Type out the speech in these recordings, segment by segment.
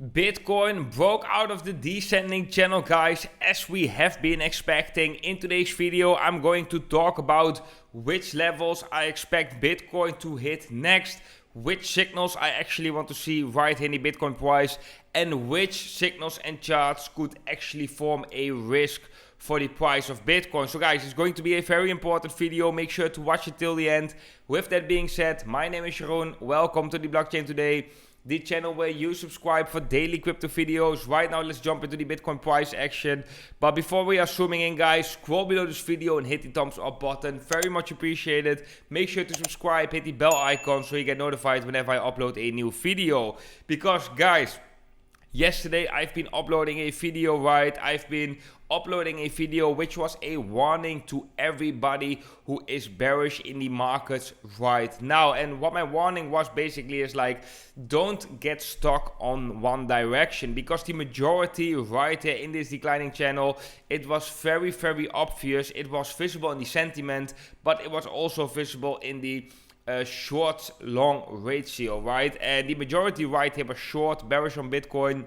Bitcoin broke out of the descending channel, guys, as we have been expecting. In today's video, I'm going to talk about which levels I expect Bitcoin to hit next, which signals I actually want to see right here in the Bitcoin price, and which signals and charts could actually form a risk for the price of Bitcoin. So guys, it's going to be a very important video. Make sure to watch it till the end. With that being said, my name is Jeroen. Welcome to the Blockchain Today, the channel where you subscribe for daily crypto videos. Right now, let's jump into the Bitcoin price action. But before we are zooming in, guys, scroll below this video and hit the thumbs up button. Very much appreciated. Make sure to subscribe, hit the bell icon so you get notified whenever I upload a new video. Because, guys, yesterday I've been uploading a video, right? I've been uploading a video which was a warning to everybody who is bearish in the markets right now. And what my warning was basically is like, don't get stuck on one direction, because the majority right there in this declining channel, it was very, very obvious. It was visible in the sentiment, but it was also visible in the short long ratio, right? And the majority right here was short, bearish on Bitcoin.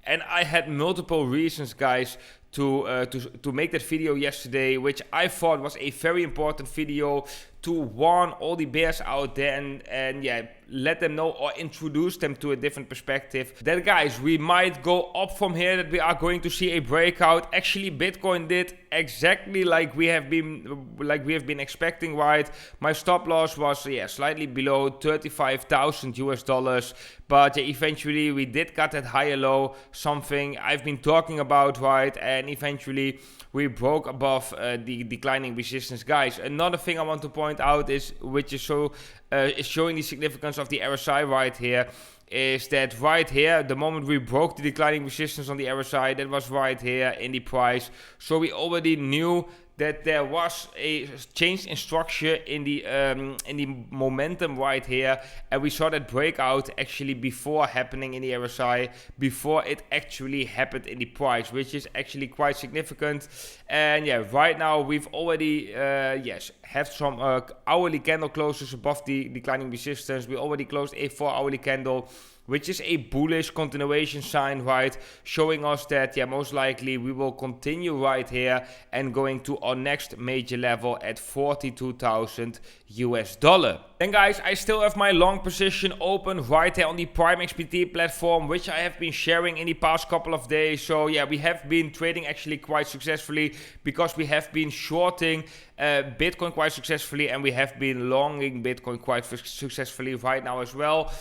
And I had multiple reasons, guys, to make that video yesterday, which I thought was a very important video to warn all the bears out there and yeah, let them know or introduce them to a different perspective. That, guys, we might go up from here, that we are going to see a breakout. Actually, Bitcoin did exactly like we have been expecting, right? My stop loss was slightly below 35,000 US dollars, but eventually we did cut that higher low, something I've been talking about, right? And eventually we broke above the declining resistance, guys. Another thing I want to point out is, which is showing the significance of the RSI right here, is that right here, the moment we broke the declining resistance on the RSI, that was right here in the price. So we already knew that there was a change in structure in the momentum right here, and we saw that breakout actually before happening in the RSI, before it actually happened in the price, which is actually quite significant. And yeah, right now we've already have some hourly candle closes above the declining resistance. We already closed a 4-hourly candle, which is a bullish continuation sign, right? Showing us that, most likely we will continue right here and going to our next major level at 42,000 US dollar. Then, guys, I still have my long position open right here on the Prime XBT platform, which I have been sharing in the past couple of days. So yeah, we have been trading actually quite successfully, because we have been shorting Bitcoin quite successfully, and we have been longing Bitcoin quite successfully right now as well.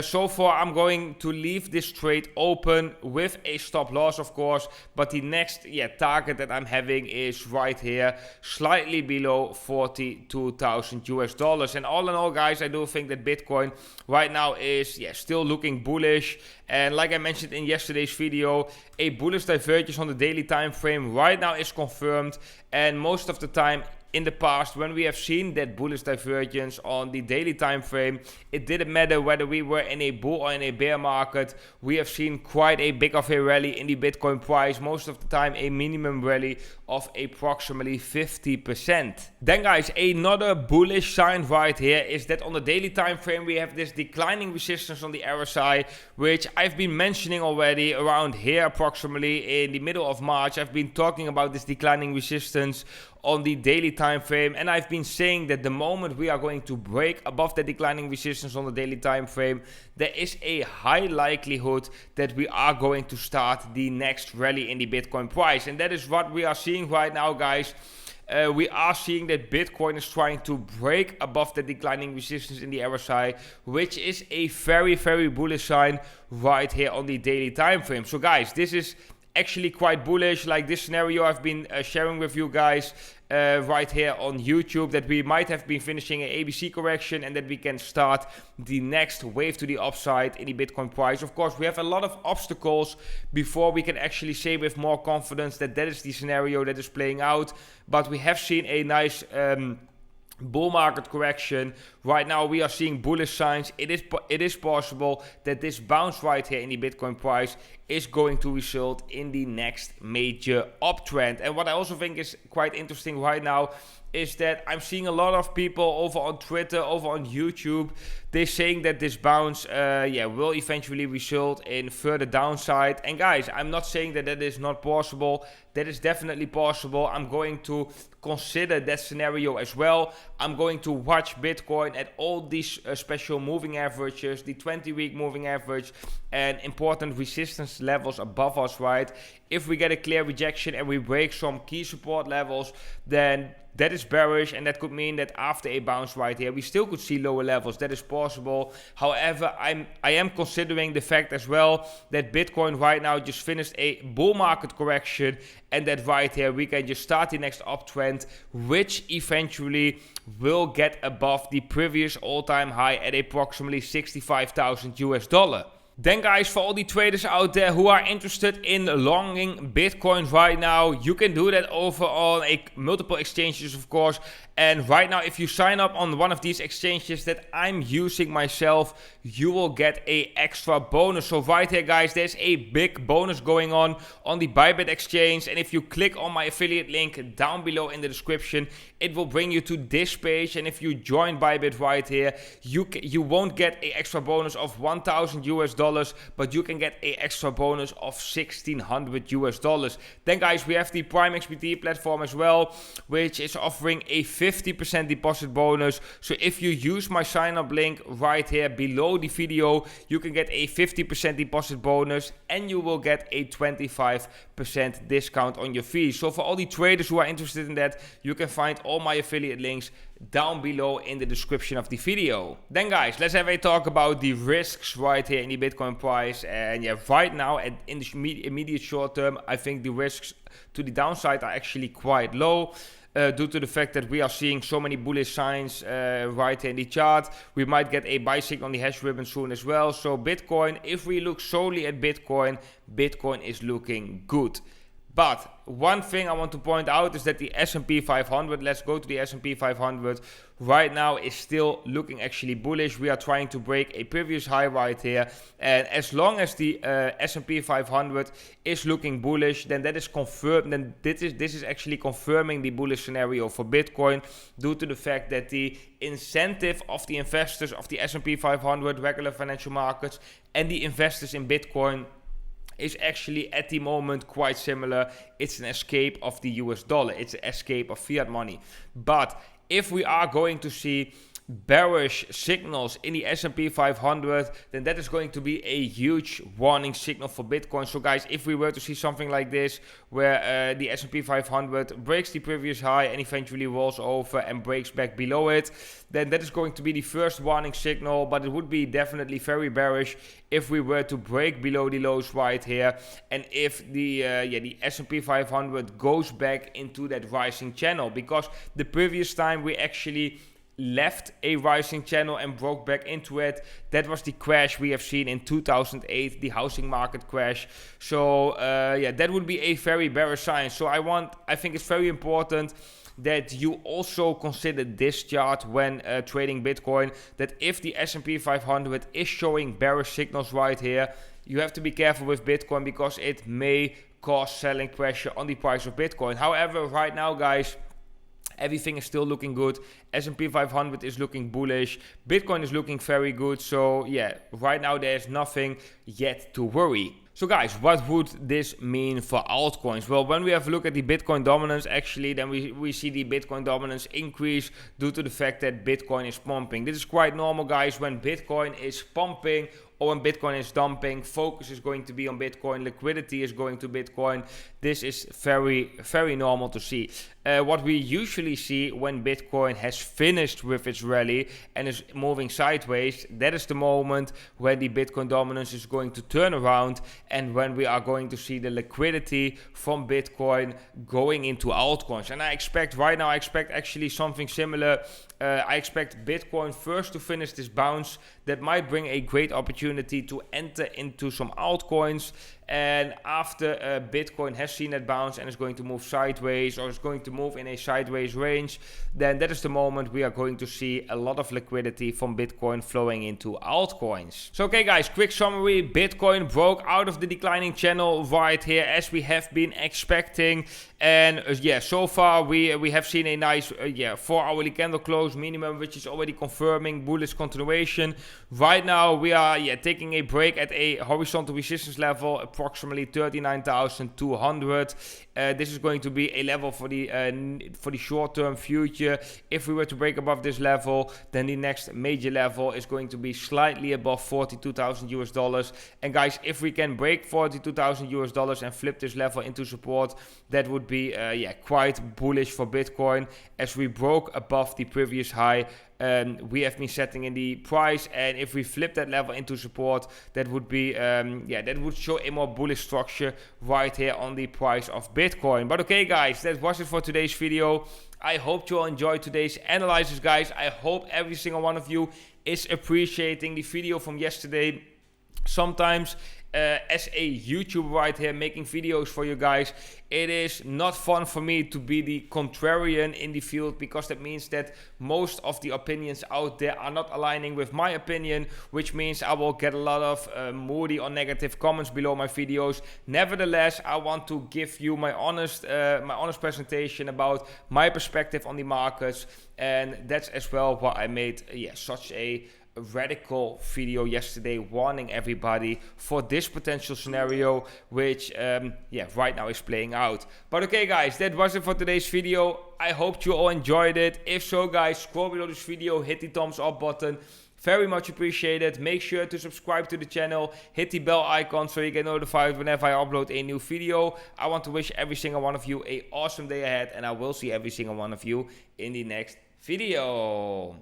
So far, I'm going to leave this trade open with a stop loss, of course, but the next target that I'm having is right here, slightly below 42,000 US dollars. And all in all, guys, I do think that Bitcoin right now is still looking bullish. And like I mentioned in yesterday's video, a bullish divergence on the daily time frame right now is confirmed. And most of the time in the past, when we have seen that bullish divergence on the daily time frame, it didn't matter whether we were in a bull or in a bear market. We have seen quite a big of a rally in the Bitcoin price, most of the time a minimum rally of approximately 50%. Then, guys, another bullish sign right here is that on the daily time frame we have this declining resistance on the RSI, which I've been mentioning already around here approximately in the middle of March. I've been talking about this declining resistance on the daily time frame, and I've been saying that the moment we are going to break above the declining resistance on the daily time frame, there is a high likelihood that we are going to start the next rally in the Bitcoin price. And that is what we are seeing right now, guys. We are seeing that Bitcoin is trying to break above the declining resistance in the RSI, which is a very, very bullish sign right here on the daily time frame. So, guys, this is actually quite bullish. Like this scenario I've been sharing with you guys right here on YouTube, that we might have been finishing an ABC correction and that we can start the next wave to the upside in the Bitcoin price. Of course, we have a lot of obstacles before we can actually say with more confidence that that is the scenario that is playing out, but we have seen a nice bull market correction. Right now we are seeing bullish signs. It is possible that this bounce right here in the Bitcoin price is going to result in the next major uptrend. And what I also think is quite interesting right now is that I'm seeing a lot of people over on Twitter, over on YouTube, they're saying that this bounce will eventually result in further downside. And guys, I'm not saying that that is not possible. That is definitely possible. I'm going to consider that scenario as well. I'm going to watch Bitcoin at all these special moving averages, the 20-week moving average, and important resistance levels above us, right? If we get a clear rejection and we break some key support levels, then that is bearish, and that could mean that after a bounce right here, we still could see lower levels. That is possible. However, I am considering the fact as well that Bitcoin right now just finished a bull market correction, and that right here we can just start the next uptrend, which eventually will get above the previous all-time high at approximately $65,000. Then guys, for all the traders out there who are interested in longing Bitcoin right now, you can do that over on multiple exchanges, of course. And right now, if you sign up on one of these exchanges that I'm using myself, you will get a extra bonus. So right here, guys, there's a big bonus going on the Bybit exchange. And if you click on my affiliate link down below in the description, it will bring you to this page. And if you join Bybit right here, you won't get an extra bonus of $1,000, but you can get an extra bonus of $1,600. Then guys, we have the Prime XBT platform as well, which is offering a 50% deposit bonus. So if you use my sign up link right here below the video, you can get a 50% deposit bonus, and you will get a 25% discount on your fees. So for all the traders who are interested in that, you can find all my affiliate links down below in the description of the video. Then guys, let's have a talk about the risks right here in the Bitcoin price. And yeah, right now in the immediate short term, I think the risks to the downside are actually quite low. Due to the fact that we are seeing so many bullish signs right here in the chart. We might get a buy signal on the hash ribbon soon as well. So Bitcoin, if we look solely at Bitcoin, Bitcoin is looking good. But one thing I want to point out is that the S&P 500, let's go to the S&P 500, right now is still looking actually bullish. We are trying to break a previous high right here. And as long as the S&P 500 is looking bullish, then that is confirmed. Then this is actually confirming the bullish scenario for Bitcoin, due to the fact that the incentive of the investors of the S&P 500, regular financial markets, and the investors in Bitcoin is actually at the moment quite similar. It's an escape of the US dollar. It's an escape of fiat money. But if we are going to see bearish signals in the S&P 500, then that is going to be a huge warning signal for Bitcoin. So guys, if we were to see something like this, where the S&P 500 breaks the previous high and eventually rolls over and breaks back below it, then that is going to be the first warning signal. But it would be definitely very bearish if we were to break below the lows right here, and if the S&P 500 goes back into that rising channel. Because the previous time we actually left a rising channel and broke back into it, that was the crash we have seen in 2008, the housing market crash. So that would be a very bearish sign. So I think it's very important that you also consider this chart when trading Bitcoin, that if the S&P 500 is showing bearish signals right here, you have to be careful with Bitcoin, because it may cause selling pressure on the price of Bitcoin. However, right now, guys, everything is still looking good. S&P 500 is looking bullish. Bitcoin is looking very good. So yeah, right now there's nothing yet to worry. So guys, what would this mean for altcoins? Well, when we have a look at the Bitcoin dominance, actually, then we see the Bitcoin dominance increase due to the fact that Bitcoin is pumping. This is quite normal, guys. When Bitcoin is pumping or when Bitcoin is dumping, focus is going to be on Bitcoin, liquidity is going to Bitcoin. This is very, very normal to see. What we usually see when Bitcoin has finished with its rally and is moving sideways, that is the moment when the Bitcoin dominance is going to turn around, and when we are going to see the liquidity from Bitcoin going into altcoins. And I expect actually something similar. I expect Bitcoin first to finish this bounce. That might bring a great opportunity to enter into some altcoins. And after Bitcoin has seen that bounce and is going to move sideways, or is going to move in a sideways range, then that is the moment we are going to see a lot of liquidity from Bitcoin flowing into altcoins. So okay guys, quick summary. Bitcoin broke out of the declining channel right here as we have been expecting, and yeah, so far we have seen a nice 4-hourly candle close minimum, which is already confirming bullish continuation. Right now we are taking a break at a horizontal resistance level, approximately 39,200. This is going to be a level for the short-term future. If we were to break above this level, then the next major level is going to be slightly above $42,000. And guys, if we can break $42,000 and flip this level into support, that would be quite bullish for Bitcoin, as we broke above the previous high we have been setting in the price. And if we flip that level into support, that would be that would show a more bullish structure right here on the price of Bitcoin. But okay guys, that was it for today's video. I hope you all enjoyed today's analysis, guys. I hope every single one of you is appreciating the video from yesterday. Sometimes as a YouTuber right here making videos for you guys, it is not fun for me to be the contrarian in the field, because that means that most of the opinions out there are not aligning with my opinion, which means I will get a lot of moody or negative comments below my videos. Nevertheless, I want to give you my honest presentation about my perspective on the markets, and that's as well why I made such a radical video yesterday, warning everybody for this potential scenario, which right now is playing out. But okay guys, that was it for today's video. I hope you all enjoyed it. If so guys, scroll below this video, hit the thumbs up button, very much appreciated. Make sure to subscribe to the channel, hit the bell icon so you get notified whenever I upload a new video. I want to wish every single one of you an awesome day ahead, and I will see every single one of you in the next video.